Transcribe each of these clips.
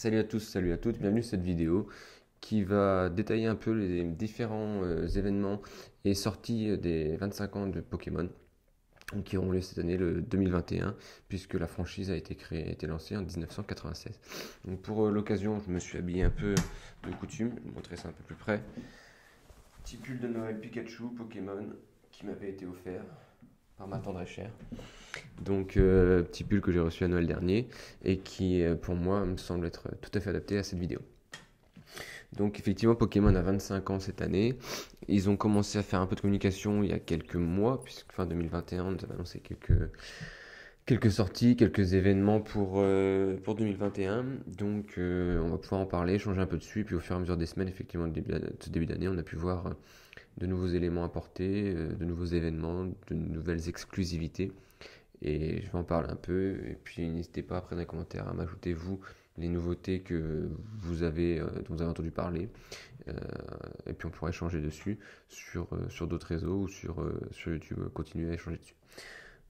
Salut à tous, salut à toutes, bienvenue sur cette vidéo qui va détailler un peu les différents événements et sorties des 25 ans de Pokémon qui auront lieu cette année, le 2021, puisque la franchise a été créée, a été lancée en 1996. Donc pour l'occasion, je me suis habillé un peu de coutume, je vais vous montrer ça un peu plus près. Petit pull de Noël Pikachu Pokémon qui m'avait été offert par ma tendre et chère. Donc, petit pull que j'ai reçu à Noël dernier et qui, pour moi, me semble être tout à fait adapté à cette vidéo. Donc, effectivement, Pokémon a 25 ans cette année. Ils ont commencé à faire un peu de communication il y a quelques mois, puisque fin 2021, on nous avait annoncé quelques sorties, quelques événements pour 2021. Donc, on va pouvoir en parler, changer un peu dessus. Puis, au fur et à mesure des semaines, effectivement, de ce début d'année, on a pu voir de nouveaux éléments apportés, de nouveaux événements, de nouvelles exclusivités. Et je vais en parler un peu. Et puis n'hésitez pas après dans les commentaires à m'ajouter vous les nouveautés que vous avez, dont vous avez entendu parler. Euh, et puis on pourra échanger dessus sur d'autres réseaux ou sur YouTube, continuer à échanger dessus.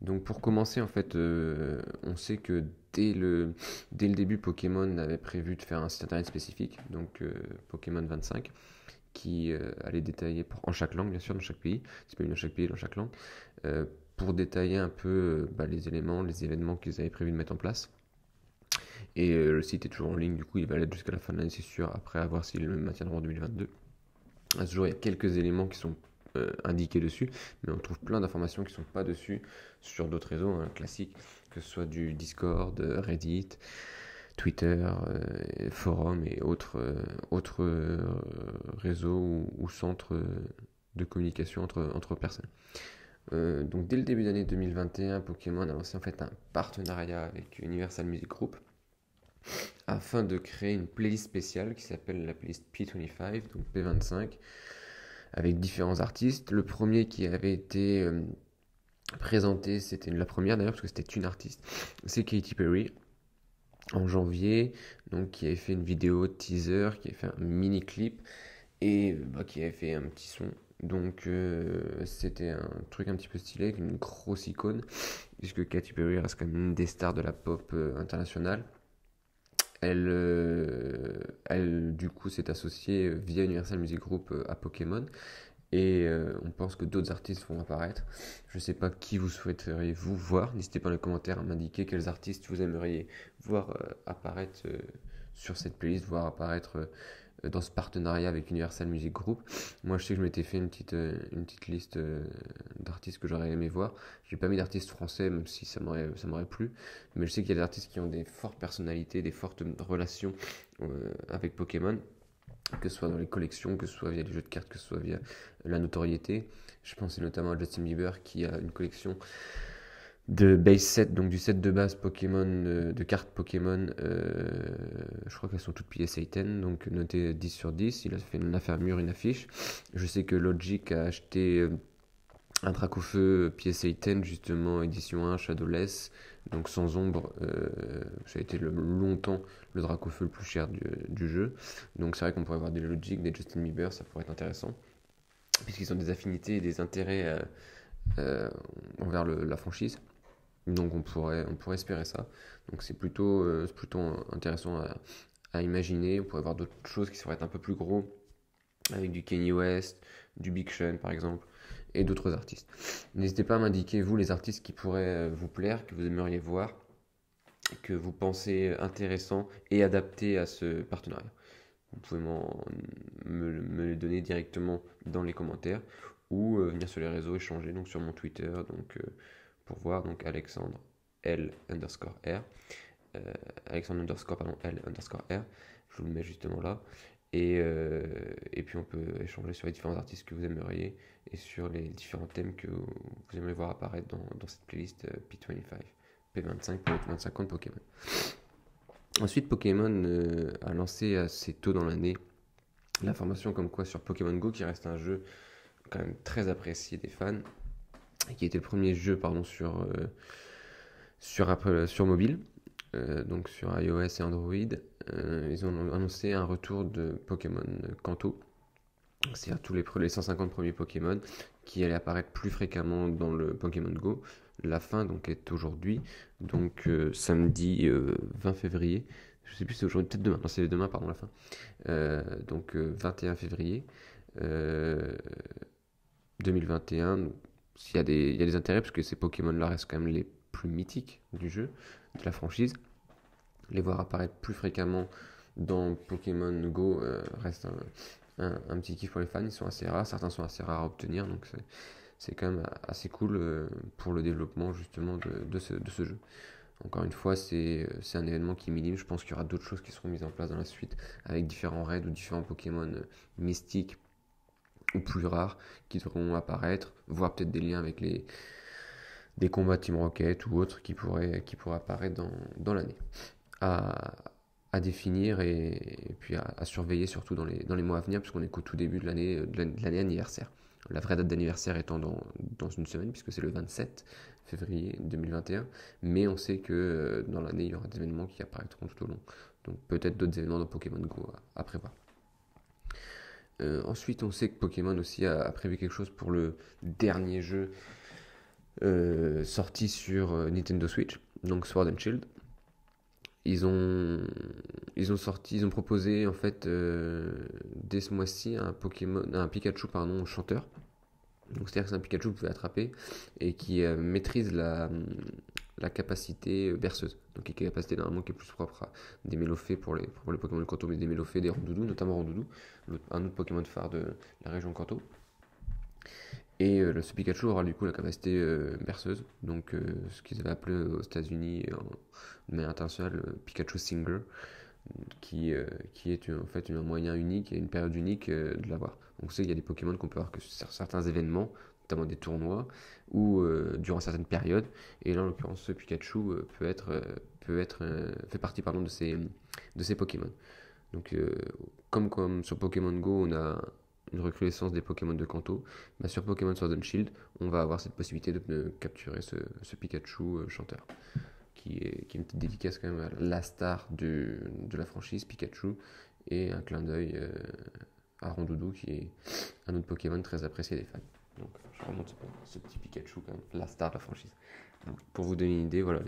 Donc pour commencer en fait, on sait que dès le début Pokémon avait prévu de faire un site internet spécifique, donc Pokémon 25, qui allait détailler en chaque langue, bien sûr, dans chaque pays, disponible dans chaque pays, dans chaque langue, euh, pour détailler un peu les éléments, les événements qu'ils avaient prévu de mettre en place. Et le site est toujours en ligne, du coup il va l'être jusqu'à la fin de l'année, c'est sûr, après à voir s'ils le maintiendront en 2022. À ce jour, il y a quelques éléments qui sont indiqués dessus, mais on trouve plein d'informations qui ne sont pas dessus sur d'autres réseaux classiques, que ce soit du Discord, Reddit, Twitter, forums et autres réseaux ou centres de communication entre personnes. Donc dès le début d'année 2021, Pokémon a lancé en fait un partenariat avec Universal Music Group afin de créer une playlist spéciale qui s'appelle la playlist P25, donc P25, avec différents artistes. Le premier qui avait été présenté, c'était la première d'ailleurs, parce que c'était une artiste, c'est Katy Perry, en janvier, donc qui avait fait une vidéo teaser, qui avait fait un mini clip et qui avait fait un petit son. Donc c'était un truc un petit peu stylé, une grosse icône, puisque Katy Perry reste quand même une des stars de la pop internationale. Elle du coup s'est associée via Universal Music Group à Pokémon et on pense que d'autres artistes vont apparaître. Je ne sais pas qui vous souhaiteriez vous voir. N'hésitez pas dans les commentaires à m'indiquer quels artistes vous aimeriez voir apparaître sur cette playlist, voir apparaître dans ce partenariat avec Universal Music Group. Moi, je sais que je m'étais fait une petite liste d'artistes que j'aurais aimé voir. J'ai pas mis d'artistes français, même si ça m'aurait plu. Mais je sais qu'il y a des artistes qui ont des fortes personnalités, des fortes relations avec Pokémon, que ce soit dans les collections, que ce soit via les jeux de cartes, que ce soit via la notoriété. Je pensais notamment à Justin Bieber qui a une collection de base set, donc du set de base Pokémon, de cartes Pokémon. Je crois qu'elles sont toutes PSA 10, donc notées 10 sur 10. Il a fait une affaire mûre, une affiche. Je sais que Logic a acheté un Dracofeu PSA 10, justement, édition 1, Shadowless, donc sans ombre. Ça a été longtemps le Dracofeu le plus cher du jeu. Donc c'est vrai qu'on pourrait avoir des Logic, des Justin Bieber, ça pourrait être intéressant, puisqu'ils ont des affinités et des intérêts envers la franchise. Donc on pourrait espérer ça. Donc c'est plutôt intéressant à imaginer. On pourrait voir d'autres choses qui pourraient être un peu plus gros, avec du Kanye West, du Big Sean par exemple, et d'autres artistes. N'hésitez pas à m'indiquer, vous, les artistes qui pourraient vous plaire, que vous aimeriez voir, que vous pensez intéressants et adaptés à ce partenariat. Vous pouvez me les donner directement dans les commentaires ou venir sur les réseaux échanger, donc sur mon Twitter, donc pour voir, donc Alexandre L underscore R, Alexandre underscore pardon L underscore R, je vous le mets justement là. Et puis on peut échanger sur les différents artistes que vous aimeriez et sur les différents thèmes que vous aimeriez voir apparaître dans cette playlist P25, P25 pour les 25 ans de Pokémon. Ensuite, Pokémon a lancé assez tôt dans l'année l'information comme quoi sur Pokémon Go, qui reste un jeu quand même très apprécié des fans, et qui était le premier jeu sur mobile, donc sur iOS et Android. Ils ont annoncé un retour de Pokémon Kanto, c'est-à-dire tous les 150 premiers Pokémon qui allaient apparaître plus fréquemment dans le Pokémon Go. La fin donc est aujourd'hui, donc samedi 20 février, Je sais plus si c'est aujourd'hui, peut-être demain. Non, c'est demain, pardon, la fin. Donc 21 février 2021. Il y a des intérêts parce que ces Pokémon-là restent quand même les plus mythiques du jeu, de la franchise. Les voir apparaître plus fréquemment dans Pokémon Go reste un petit kiff pour les fans. Ils sont assez rares, certains sont assez rares à obtenir, donc c'est quand même assez cool pour le développement justement de ce jeu. Encore une fois, c'est un événement qui est minime. Je pense qu'il y aura d'autres choses qui seront mises en place dans la suite avec différents raids ou différents Pokémon mystiques ou plus rares qui devront apparaître, voire peut-être des liens avec des combats Team Rocket ou autres qui pourraient apparaître dans l'année. À, à définir et puis à surveiller surtout dans les mois à venir, puisqu'on est qu'au tout début de l'année anniversaire. La vraie date d'anniversaire étant dans une semaine, puisque c'est le 27 février 2021, mais on sait que dans l'année, il y aura des événements qui apparaîtront tout au long. Donc peut-être d'autres événements dans Pokémon Go à prévoir. Ensuite, on sait que Pokémon aussi a prévu quelque chose pour le dernier jeu sorti sur Nintendo Switch, donc Sword and Shield. Ils ont, ils ont proposé en fait dès ce mois-ci un Pikachu pardon, chanteur. Donc c'est-à-dire que c'est un Pikachu que vous pouvez attraper et qui maîtrise la capacité berceuse. Donc une capacité normalement qui est plus propre à des Mélophées pour les Pokémon de Kanto, mais des Mélophées, des Rondoudou, notamment Rondoudou, un autre Pokémon phare de la région Kanto. Et ce Pikachu aura du coup la capacité berceuse, donc ce qu'ils avaient appelé aux États-Unis de manière internationale Pikachu Singer, qui est en fait un moyen unique et une période unique de l'avoir. Donc, vous savez, il y a des Pokémon qu'on peut avoir que sur certains événements, notamment des tournois, ou durant certaines périodes. Et là, en l'occurrence, ce Pikachu fait partie pardon, de ces Pokémon. Donc, comme sur Pokémon Go, on a une recrudescence des Pokémon de Kanto, bah, sur Pokémon Sword and Shield, on va avoir cette possibilité de capturer ce Pikachu chanteur qui est une petite dédicace quand même à la star de la franchise, Pikachu, et un clin d'œil à Rondoudou, qui est un autre Pokémon très apprécié des fans. Donc je remonte ce petit Pikachu quand même, la star de la franchise. Donc, pour vous donner une idée, voilà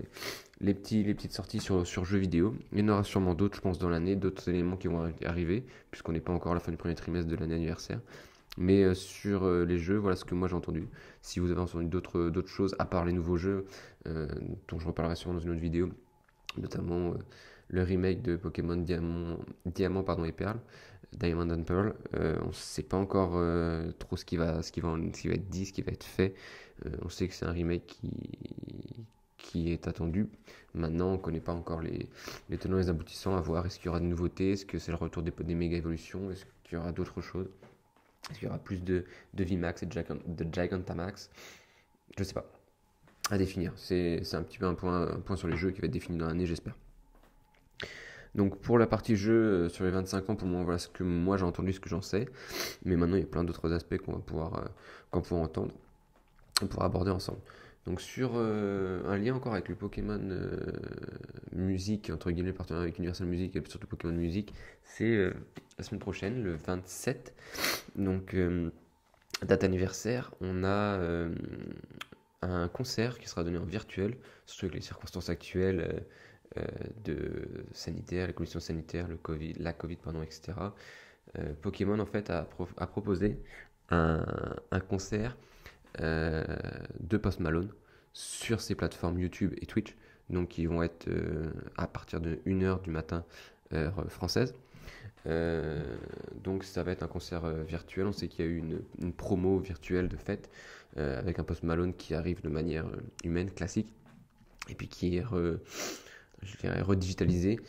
les petites sorties sur jeux vidéo. Il y en aura sûrement d'autres, je pense, dans l'année, d'autres éléments qui vont arriver, puisqu'on n'est pas encore à la fin du premier trimestre de l'année anniversaire. Mais sur les jeux, voilà ce que moi j'ai entendu. Si vous avez entendu d'autres choses, à part les nouveaux jeux, dont je reparlerai sûrement dans une autre vidéo, notamment le remake de Pokémon Diamant pardon, et Perle, Diamond and Pearl, on ne sait pas encore trop ce qui va être dit, ce qui va être fait. On sait que c'est un remake qui est attendu. Maintenant, on ne connaît pas encore les tenants et les aboutissants, à voir. Est-ce qu'il y aura des nouveautés? Est-ce que c'est le retour des méga évolutions? Est-ce qu'il y aura d'autres choses? Est-ce qu'il y aura plus de VMAX et de Gigantamax? Je sais pas. À définir. C'est un petit peu un point sur les jeux qui va être défini dans l'année, j'espère. Donc pour la partie jeu sur les 25 ans, pour moi, voilà ce que moi j'ai entendu, ce que j'en sais. Mais maintenant, il y a plein d'autres aspects qu'on va pouvoir entendre, on pourra aborder ensemble. Donc sur un lien encore avec le Pokémon musique, entre guillemets, partenariat avec Universal Music et surtout Pokémon Music, c'est la semaine prochaine, le 27. Donc date anniversaire, on a un concert qui sera donné en virtuel, surtout avec les circonstances actuelles de sanitaires, les conditions sanitaires, la Covid, pardon, etc. Pokémon en fait a proposé un concert de Post Malone sur ses plateformes YouTube et Twitch, donc qui vont être à partir de 1h du matin heure française. Donc ça va être un concert virtuel. On sait qu'il y a eu une promo virtuelle de fête avec un Post Malone qui arrive de manière humaine, classique, et puis qui est redigitalisé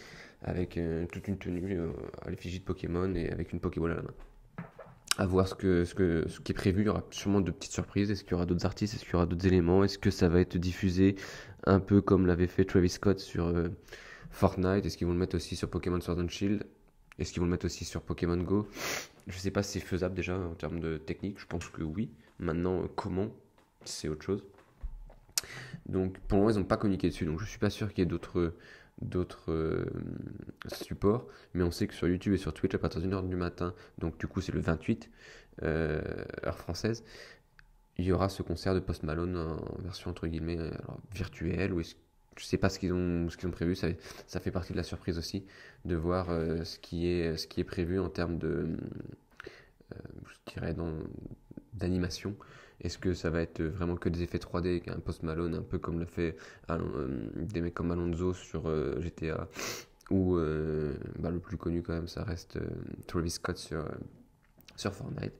avec toute une tenue à l'effigie de Pokémon et avec une Pokéball à la main. À voir ce qui est prévu. Il y aura sûrement de petites surprises. Est-ce qu'il y aura d'autres artistes? Est-ce qu'il y aura d'autres éléments? Est-ce que ça va être diffusé un peu comme l'avait fait Travis Scott sur Fortnite? Est-ce qu'ils vont le mettre aussi sur Pokémon Sword and Shield? Est-ce qu'ils vont le mettre aussi sur Pokémon Go? Je ne sais pas si c'est faisable déjà en termes de technique. Je pense que oui. Maintenant, comment? C'est autre chose. Donc pour le moment, ils n'ont pas communiqué dessus. Donc je ne suis pas sûr qu'il y ait d'autres supports, mais on sait que sur YouTube et sur Twitch à partir d'1h du matin, donc du coup c'est le 28 heure française, il y aura ce concert de Post Malone en version entre guillemets alors, virtuelle, ou je sais pas ce qu'ils ont prévu. Ça fait partie de la surprise aussi de voir ce qui est prévu en termes de, je dirais, d'animation. Est-ce que ça va être vraiment que des effets 3D avec un Post Malone, un peu comme le fait des mecs comme Alonso sur GTA, ou le plus connu quand même, ça reste Travis Scott sur Fortnite.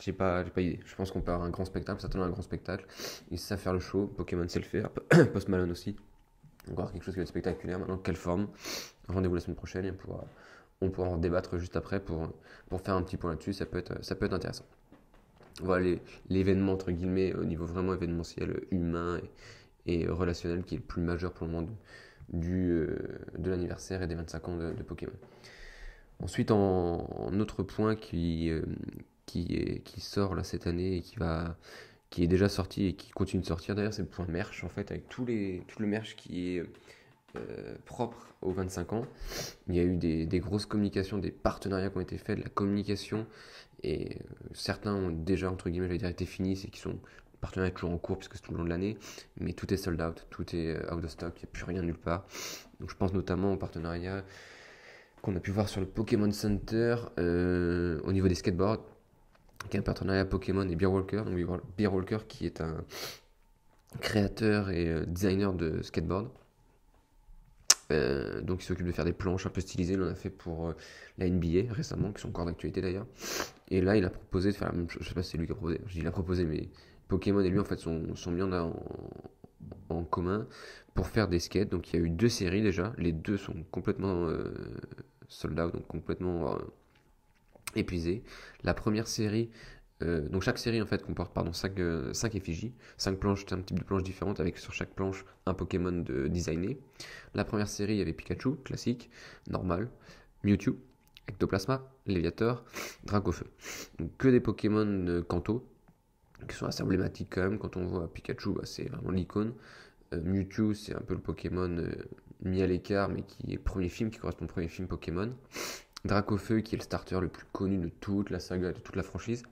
J'ai pas idée. Je pense qu'on peut avoir un grand spectacle, s'attendre à un grand spectacle. Ils savent faire le show, Pokémon sait le faire, Post Malone aussi. Encore quelque chose qui va être spectaculaire. Maintenant, quelle forme? Rendez-vous la semaine prochaine et on pourra en débattre juste après pour faire un petit point là-dessus. Ça peut être intéressant. Voilà l'événement, entre guillemets, au niveau vraiment événementiel, humain et relationnel qui est le plus majeur pour le moment de l'anniversaire et des 25 ans de Pokémon. Ensuite, en autre point qui sort là cette année et qui est déjà sorti et qui continue de sortir d'ailleurs, c'est le point merch en fait, avec tout le merch qui est propre aux 25 ans. Il y a eu des grosses communications, des partenariats qui ont été faits, de la communication, et certains ont déjà, entre guillemets, j'allais dire, été finis, c'est qu'ils sont partenariats toujours en cours puisque c'est tout le long de l'année, mais tout est sold out, tout est out of stock, il n'y a plus rien nulle part. Donc je pense notamment au partenariat qu'on a pu voir sur le Pokémon Center au niveau des skateboards, qui est un partenariat Pokémon et Beer Walker. Donc Beer Walker qui est un créateur et designer de skateboard. Donc il s'occupe de faire des planches un peu stylisées. Il en a fait pour la NBA récemment, qui sont encore d'actualité d'ailleurs. Et là il a proposé de faire la même chose. Je sais pas si c'est lui qui a proposé. Je dis il a proposé, mais Pokémon et lui en fait sont mis en commun pour faire des skates. Donc il y a eu 2 séries déjà. Les 2 sont complètement sold out, donc complètement épuisées. La première série, donc chaque série en fait comporte 5 effigies, 5 planches, un type de planches différentes avec sur chaque planche un Pokémon designé. La première série, il y avait Pikachu, classique, normal, Mewtwo, Ectoplasma, Léviator, Dracofeu. Donc que des Pokémon Kanto, qui sont assez emblématiques quand même. Quand on voit Pikachu, c'est vraiment l'icône. Mewtwo, c'est un peu le Pokémon mis à l'écart, mais qui est le premier film, qui correspond au premier film Pokémon. Dracofeu, qui est le starter le plus connu de toute la saga, de toute la franchise.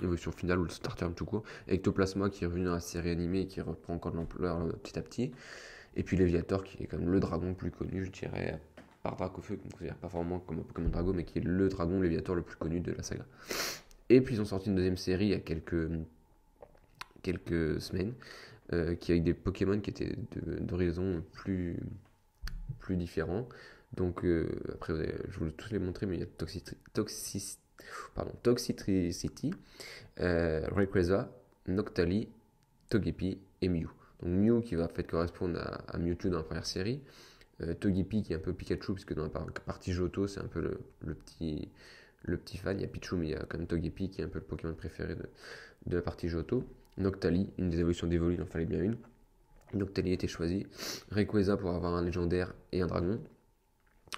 Évolution finale ou le starter tout court. Ectoplasma, qui est revenu dans la série animée et qui reprend encore de l'ampleur petit à petit. Et puis Léviator, qui est quand même le dragon le plus connu, je dirais, par Dracofeu, qu'on ne considère pas vraiment comme un Pokémon Dragon, mais qui est le dragon Léviator le plus connu de la saga. Et puis ils ont sorti une deuxième série il y a quelques semaines, qui avec des Pokémon qui étaient d'horizons plus différents. Donc après, je voulais tous les montrer, mais il y a Toxicity, Rayquaza, Noctali, Togepi et Mew. Donc Mew qui va en fait correspondre à Mewtwo dans la première série. Togepi qui est un peu Pikachu, puisque dans la partie Johto, c'est un peu le petit fan. Il y a Pichu, mais il y a quand même Togepi qui est un peu le Pokémon préféré de la partie Johto. Noctali, une des évolutions d'Evoli, il en fallait bien une. Noctali a été choisi. Rayquaza pour avoir un légendaire et un dragon.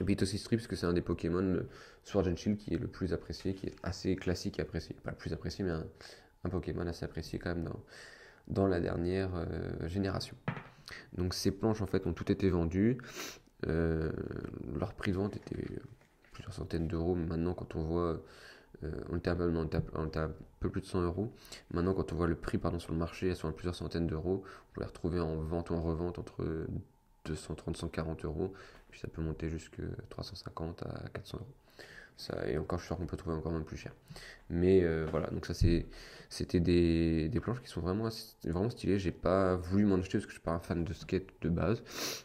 Et puis Toxicity, parce que c'est un des Pokémon Sword and Shield qui est le plus apprécié, qui est assez classique et apprécié. Pas le plus apprécié, mais un Pokémon assez apprécié quand même dans la dernière génération. Donc ces planches en fait ont toutes été vendues. Leur prix de vente était plusieurs centaines d'euros. Maintenant, quand on voit, on était un peu plus de 100 euros. Maintenant, quand on voit le prix sur le marché, elles sont à plusieurs centaines d'euros. On peut les retrouver en vente ou en revente entre 230 140 euros. Puis ça peut monter jusqu'à 350 à 400 euros. Ça, et encore, je suis sûr qu'on peut trouver encore même plus cher. Mais voilà, donc ça c'était des planches qui sont vraiment stylées. J'ai pas voulu m'en acheter parce que je suis pas un fan de skate de base.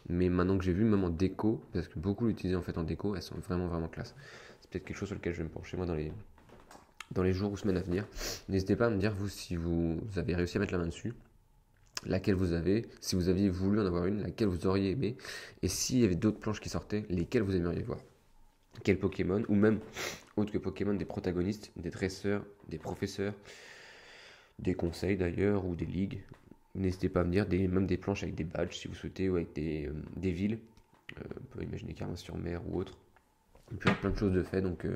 Mais maintenant que j'ai vu, même en déco, parce que beaucoup l'utilisaient en fait en déco, elles sont vraiment classe. C'est peut-être quelque chose sur lequel je vais me pencher moi dans les jours ou semaines à venir. N'hésitez pas à me dire vous si vous avez réussi à mettre la main dessus, laquelle vous avez, si vous aviez voulu en avoir une, laquelle vous auriez aimé, et s'il y avait d'autres planches qui sortaient, lesquelles vous aimeriez voir. Quel Pokémon, ou même, autre que Pokémon, des protagonistes, des dresseurs, des professeurs, des conseils d'ailleurs, ou des ligues. N'hésitez pas à me dire, même des planches avec des badges si vous souhaitez, ou avec des villes. On peut imaginer Carmin-sur-Mer ou autre. On peut avoir plein de choses de fait, donc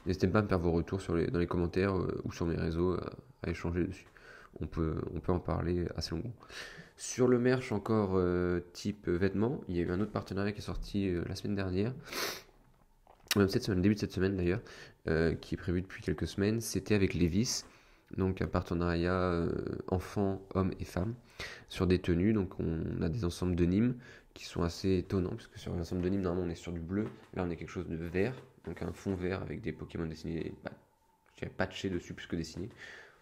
n'hésitez pas à me faire vos retours dans les commentaires ou sur mes réseaux à échanger dessus. On peut en parler assez longuement. Sur le merch encore type vêtements, il y a eu un autre partenariat qui est sorti la semaine dernière. Même cette semaine, début de cette semaine d'ailleurs, qui est prévu depuis quelques semaines, c'était avec Levi's. Donc un partenariat enfants, hommes et femmes sur des tenues. Donc on a des ensembles de Nîmes qui sont assez étonnants, puisque sur un ensemble de Nîmes, normalement on est sur du bleu. Là on est quelque chose de vert, donc un fond vert avec des Pokémon dessinés, je dirais patchés dessus plus que dessinés.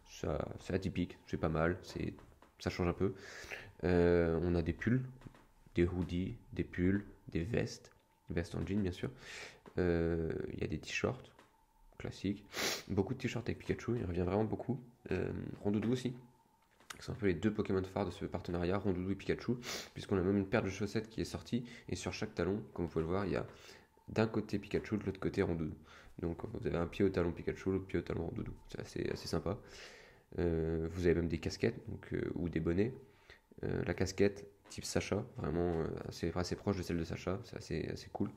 Ça, c'est atypique, c'est pas mal, ça change un peu. On a des pulls, des hoodies, des pulls, des vestes en jean bien sûr. Il y a des t-shirts classiques, beaucoup de t-shirts avec Pikachu, il revient vraiment beaucoup. Rondoudou aussi, qui sont un peu les deux Pokémon phares de ce partenariat, Rondoudou et Pikachu, puisqu'on a même une paire de chaussettes qui est sortie, et sur chaque talon, comme vous pouvez le voir, il y a d'un côté Pikachu, de l'autre côté Rondoudou. Donc vous avez un pied au talon Pikachu, l'autre pied au talon Rondoudou. C'est assez sympa. Vous avez même des casquettes ou des bonnets. La casquette type Sacha, vraiment assez proche de celle de Sacha, c'est assez cool.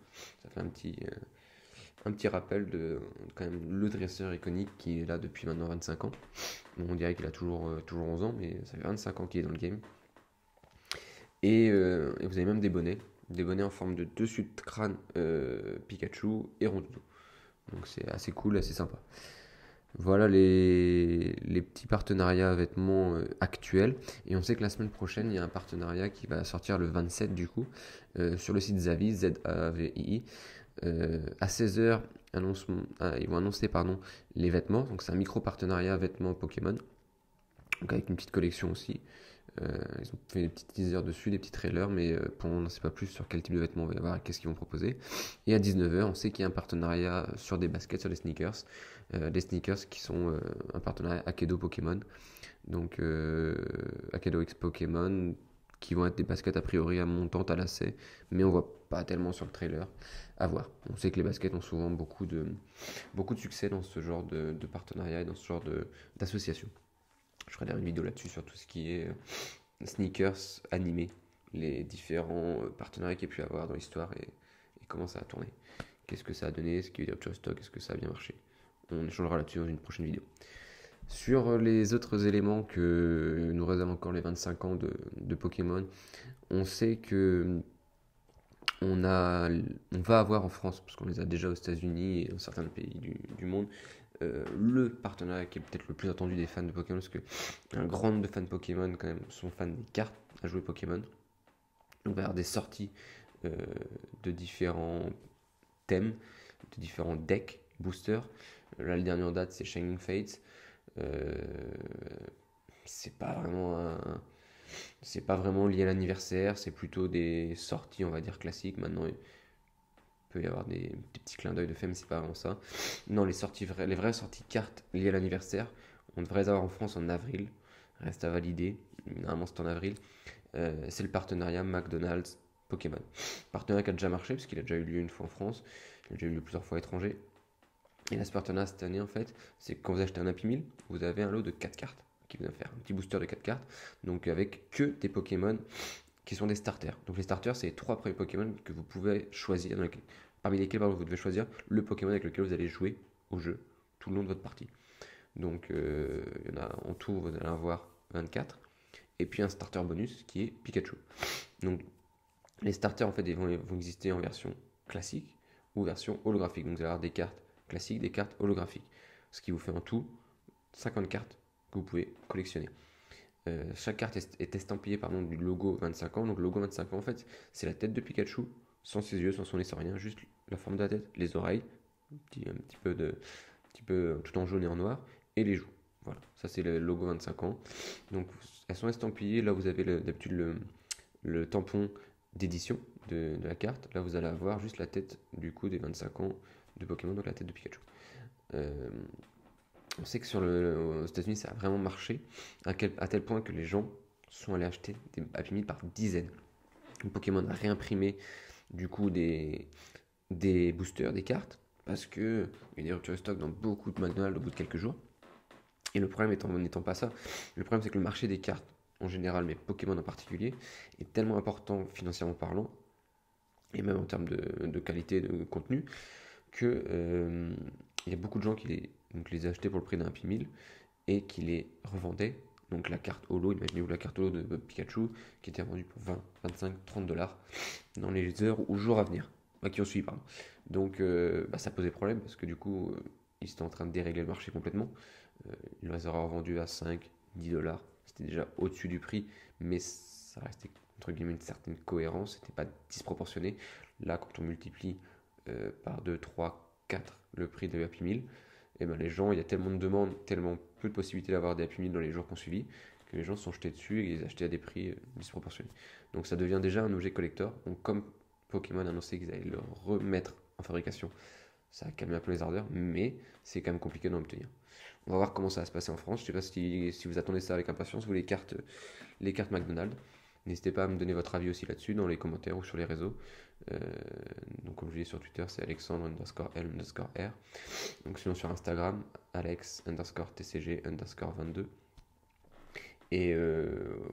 Ça fait un petit rappel de quand même le dresseur iconique qui est là depuis maintenant 25 ans. Bon, on dirait qu'il a toujours 11 ans, mais ça fait 25 ans qu'il est dans le game. Et vous avez même des bonnets en forme de dessus de crâne Pikachu et Rondoudou. Donc c'est assez cool, assez sympa. Voilà les petits partenariats vêtements actuels. Et on sait que la semaine prochaine, il y a un partenariat qui va sortir le 27 du coup, sur le site Zavii, Zavii. À 16h, ils vont annoncer les vêtements. Donc c'est un micro-partenariat vêtements Pokémon. Donc avec une petite collection aussi. Ils ont fait des petits teasers dessus, des petits trailers, mais pour on n'en sait pas plus sur quel type de vêtements on va y avoir et qu'est-ce qu'ils vont proposer. Et à 19h, on sait qu'il y a un partenariat sur des baskets, sur des sneakers. Des sneakers qui sont un partenariat Akedo Pokémon. Donc Akedo X Pokémon, qui vont être des baskets a priori à montante à lacets, mais on voit pas tellement sur le trailer. À voir. On sait que les baskets ont souvent beaucoup de succès dans ce genre de partenariat et dans ce genre d'association. Je ferai une vidéo là-dessus sur tout ce qui est sneakers animés, les différents partenariats qu'il y a pu avoir dans l'histoire et comment ça a tourné. Qu'est-ce que ça a donné, est-ce qu'il y a eu des ruptures de stock, est-ce que ça a bien marché. On échangera là-dessus dans une prochaine vidéo. Sur les autres éléments que nous réservent encore les 25 ans de Pokémon, on sait que on va avoir en France, parce qu'on les a déjà aux États-Unis et dans certains pays du monde, le partenariat qui est peut-être le plus attendu des fans de Pokémon, parce que un grand nombre de fans de Pokémon quand même sont fans des cartes à jouer Pokémon. Donc il va y avoir des sorties de différents thèmes, de différents decks, boosters. Là, le dernier en date, c'est Shining Fates. Euh, c'est pas vraiment c'est pas vraiment lié à l'anniversaire, c'est plutôt des sorties, on va dire, classiques. Maintenant, il peut y avoir des petits clins d'œil de fait, mais c'est pas vraiment ça. Non, les vraies sorties cartes liées à l'anniversaire, on devrait les avoir en France en avril. Reste à valider. Normalement, c'est en avril. C'est le partenariat McDonald's Pokémon. Partenariat qui a déjà marché, parce qu'il a déjà eu lieu une fois en France. Il a déjà eu lieu plusieurs fois à l'étranger. Et là, ce partenariat cette année, en fait, c'est que quand vous achetez un Happy Meal, vous avez un lot de 4 cartes qui vient faire un petit booster de 4 cartes. Donc, avec que des Pokémon qui sont des starters. Donc, les starters, c'est les 3 premiers Pokémon que vous pouvez choisir, parmi lesquels vous devez choisir le Pokémon avec lequel vous allez jouer au jeu tout le long de votre partie. Donc, il y en a en tout, vous allez en avoir 24. Et puis un starter bonus qui est Pikachu. Donc, les starters, en fait, ils vont exister en version classique ou version holographique. Donc, vous allez avoir des cartes classiques, des cartes holographiques. Ce qui vous fait en tout 50 cartes que vous pouvez collectionner. Chaque carte est estampillée du logo 25 ans. Donc, le logo 25 ans, en fait, c'est la tête de Pikachu, sans ses yeux, sans son nez, sans rien, juste la forme de la tête, les oreilles, un petit peu tout en jaune et en noir, et les joues. Voilà, ça c'est le logo 25 ans. Donc, elles sont estampillées. Là, vous avez d'habitude le tampon d'édition de la carte. Là, vous allez avoir juste la tête du coup des 25 ans de Pokémon, donc la tête de Pikachu. On sait que aux États-Unis, ça a vraiment marché, à tel point que les gens sont allés acheter des Happy Meal par dizaines. Donc, Pokémon a réimprimé du coup des boosters, des cartes, parce qu'il y a des ruptures de stock dans beaucoup de McDonald's au bout de quelques jours. Et le problème n'étant pas ça, le problème c'est que le marché des cartes en général, mais Pokémon en particulier, est tellement important financièrement parlant, et même en termes de qualité de contenu, que il y a beaucoup de gens qui les achetaient pour le prix d'un Happy Meal et qui les revendaient. Donc la carte holo, imaginez-vous la carte holo de Pikachu qui était vendue pour 20, 25, 30 dollars dans les heures ou jours à venir, qui ont suivi, pardon. Donc ça posait problème parce que du coup, ils étaient en train de dérégler le marché complètement. Ils les auraient revendus à 5, 10 dollars. C'était déjà au-dessus du prix, mais ça restait entre guillemets une certaine cohérence, c'était pas disproportionné. Là, quand on multiplie par 2, 3, 4 le prix de Happy Meal, et ben les gens, il y a tellement de demandes, tellement peu de possibilités d'avoir des Happy Meal dans les jours qu'on suivit, que les gens se sont jetés dessus et les achetaient à des prix disproportionnés. Donc ça devient déjà un objet collector. Donc comme Pokémon a annoncé qu'ils allaient le remettre en fabrication, ça a calmé un peu les ardeurs, mais c'est quand même compliqué d'en obtenir. On va voir comment ça va se passer en France. Je ne sais pas si vous attendez ça avec impatience, vous les cartes McDonald's. N'hésitez pas à me donner votre avis aussi là-dessus dans les commentaires ou sur les réseaux. Donc comme je dis sur Twitter, c'est Alexandre_L_R. Donc sinon sur Instagram, Alex_TCG_22. Et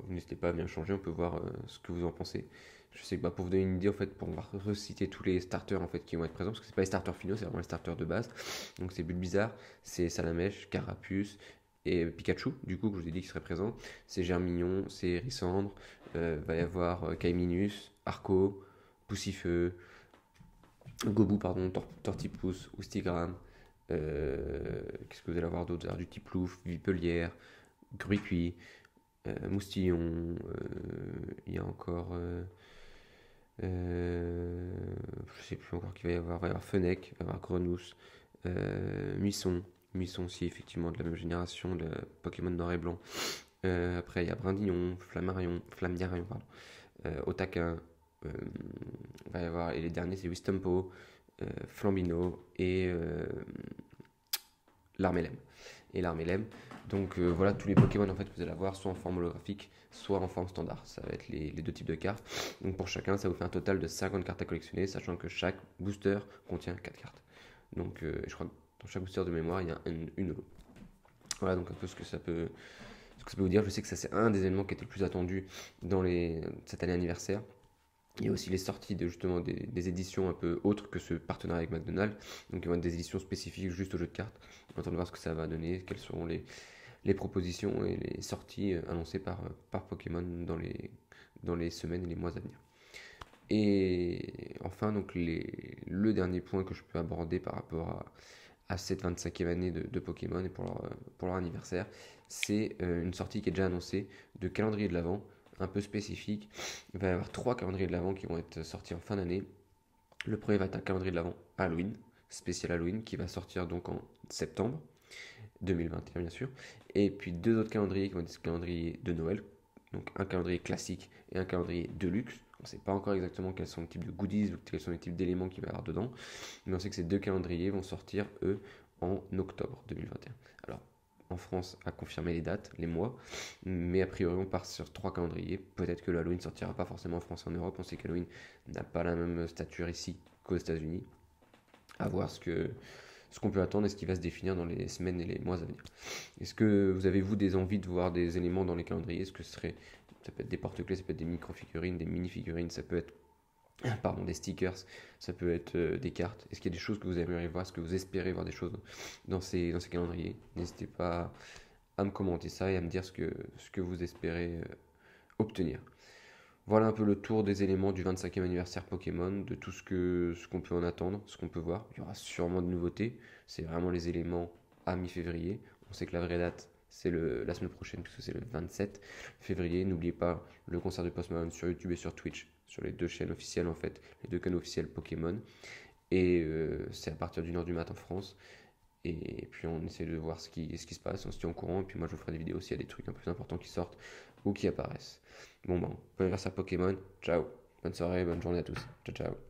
n'hésitez pas à bien changer, on peut voir ce que vous en pensez. Je sais que pour vous donner une idée, en fait, pour reciter tous les starters en fait, qui vont être présents, parce que c'est pas les starters finaux, c'est vraiment les starters de base. Donc c'est Bulbizarre, c'est Salamèche, Carapuce et Pikachu, du coup, que je vous ai dit qu'il serait présent. C'est Germignon, c'est Hérissandre, va y avoir Kaiminus, Arco, Poussifeu, Gobu, pardon, Tortipousse, Oustigram. Qu'est-ce que vous allez avoir d'autre? Vous allez avoir du Tiplouf, Vipelière, Gruicuit, Moustillon, il y a encore. Je sais plus encore qui va y avoir. Il va y avoir Fennec, il va y avoir Grenousse, Muisson. Muisson aussi, effectivement, de la même génération, de Pokémon Noir et Blanc. Après, il y a Brindillon, Flammarion, pardon. Otaka. Il va y avoir, et les derniers, c'est Wistempo, Flambino et Larmelem. Donc voilà tous les Pokémon en fait que vous allez avoir, soit en forme holographique, soit en forme standard. Ça va être les deux types de cartes. Donc pour chacun, ça vous fait un total de 50 cartes à collectionner, sachant que chaque booster contient 4 cartes. Donc je crois que dans chaque booster de mémoire, il y a une holo. Voilà donc un peu ce que ça peut vous dire. Je sais que ça c'est un des éléments qui était le plus attendu dans cette année anniversaire. Il y a aussi les sorties justement des éditions un peu autres que ce partenariat avec McDonald's. Donc il va y avoir des éditions spécifiques juste au jeu de cartes. On va attendre de voir ce que ça va donner, quelles seront les propositions et les sorties annoncées par Pokémon dans les semaines et les mois à venir. Et enfin, donc le dernier point que je peux aborder par rapport à cette 25e année de Pokémon et pour leur anniversaire, c'est une sortie qui est déjà annoncée de calendrier de l'Avent un peu spécifique. Il va y avoir 3 calendriers de l'Avent qui vont être sortis en fin d'année. Le premier va être un calendrier de l'Avent Halloween, spécial Halloween, qui va sortir donc en septembre 2021 bien sûr. Et puis 2 autres calendriers qui vont être des calendriers de Noël, donc un calendrier classique et un calendrier de luxe. On ne sait pas encore exactement quels sont les types de goodies ou quels sont les types d'éléments qu'il va y avoir dedans, mais on sait que ces 2 calendriers vont sortir eux en octobre 2021. Alors en France à confirmer les dates, les mois, mais a priori on part sur 3 calendriers. Peut-être que l'Halloween sortira pas forcément en France et en Europe, on sait qu'Halloween n'a pas la même stature ici qu'aux États-Unis. À voir ce qu'on peut attendre et ce qui va se définir dans les semaines et les mois à venir. Est-ce que vous avez, vous, des envies de voir des éléments dans les calendriers? Est-ce que ça peut être des porte-clés, ça peut être des micro-figurines, des mini-figurines, ça peut être des stickers, ça peut être des cartes. Est-ce qu'il y a des choses que vous aimeriez voir? Est-ce que vous espérez voir des choses dans ces calendriers? N'hésitez pas à me commenter ça et à me dire ce que vous espérez obtenir. Voilà un peu le tour des éléments du 25e anniversaire Pokémon, de tout ce qu'on peut en attendre, ce qu'on peut voir. Il y aura sûrement de nouveautés. C'est vraiment les éléments à mi-février. On sait que la vraie date, c'est la semaine prochaine, puisque c'est le 27 février. N'oubliez pas le concert de Post Malone sur YouTube et sur Twitch, sur les 2 chaînes officielles en fait, les 2 canaux officiels Pokémon. Et c'est à partir d'1h du mat en France. Et puis on essaie de voir ce qui se passe, on se tient au courant. Et puis moi je vous ferai des vidéos s'il y a des trucs un peu plus importants qui sortent ou qui apparaissent. Bon anniversaire Pokémon, ciao, bonne soirée, bonne journée à tous, ciao ciao.